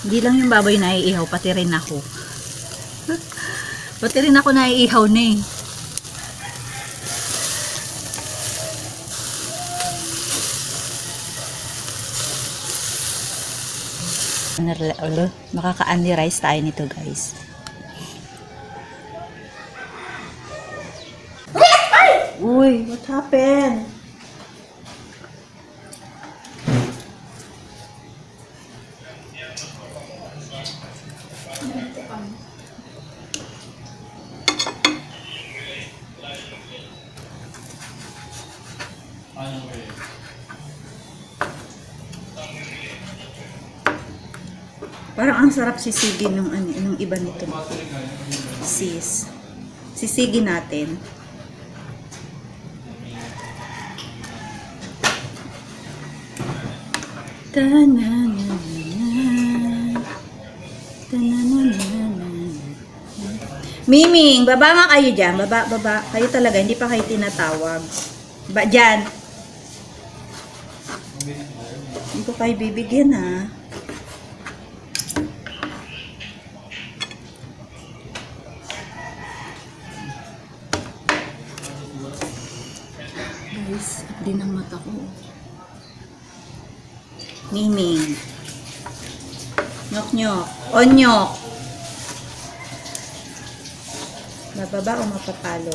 Hindi lang yung baboy na iihaw, pati rin ako. Pati rin ako naiihaw na eh. Makaka-only rice tayo nito, guys. Uy, what happened? Parang ang sarap sisigin nung iba nito. Sisigin natin. Miming, baba nga kayo dyan. Baba. Kayo talaga, hindi pa kayo tinatawag. Ba, dyan. Hindi ko kayo bibigyan, ha. Guys, din ang mata ko. Miming. Nyok-nyok. Onyok. Bababa o mapapalo?